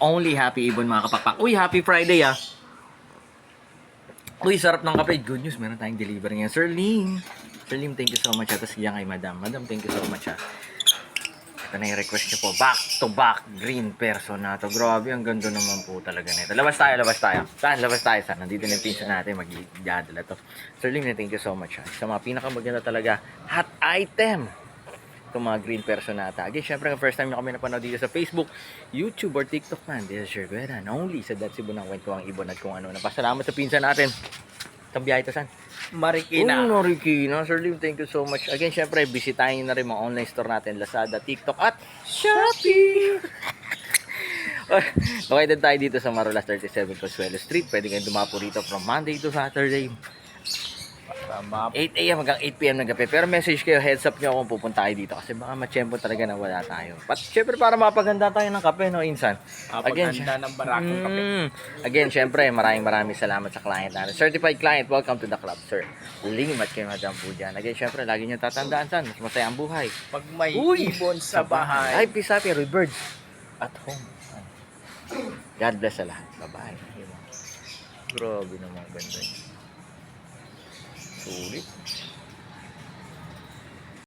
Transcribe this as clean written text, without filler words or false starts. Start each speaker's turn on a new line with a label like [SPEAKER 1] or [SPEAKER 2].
[SPEAKER 1] only Happy Ibon mga kapakpak. Uy, Happy Friday ah. Uy, sarap ng kape. Good news, meron tayong delivery ngayon. Sir Lim, thank you so much. Tapos yan kay Madam. Madam, thank you so much. Ito na yung request niyo po. Back to back green person na to. Grabe, ang ganda naman po talaga nito. Labas tayo. Saan? Labas tayo. Saan? Nandito na yung pinsa natin. Mag-iadala to. Sir Lim, thank you so much. Sa mga pinakamaganda talaga, hot item. Itong mga green personata. Again, syempre, first time nyo kami napanood dito sa Facebook, YouTube, or TikTok man. This is your Guera. Only sa That's Ibon ng Kwentuang Ibon at kung ano. Napasalamat sa pinsan natin. Kambiyahe ito, san?
[SPEAKER 2] Marikina.
[SPEAKER 1] Marikina. Sir Lim, thank you so much. Again, syempre, bisitahin nyo na rin mga online store natin. Lazada, TikTok, at Shopee. Located tayo dito sa Marolas 37 Consuelo Street. Pwede kayong dumapo rito from Monday to Saturday. 8 a.m. hanggang 8 p.m. ng gabi. Pero message kayo, heads up nyo kung pupunta tayo dito. Kasi baka matsyempo talaga na wala tayo. But syempre para mapaganda tayo ng kape, no, Insan?
[SPEAKER 2] Paganda ng barakong kape.
[SPEAKER 1] Again, syempre, maraming salamat sa client natin. Certified client, welcome to the club, sir. Limat kay Madam po dyan. Again, syempre, lagi nyo tatandaan, San. Mas masaya ang buhay.
[SPEAKER 2] Pag may ibon sa bahay.
[SPEAKER 1] Ay, peace happy, birds at home. God bless sa lahat. Bye-bye. Grabe naman, ganda yun. Sulit.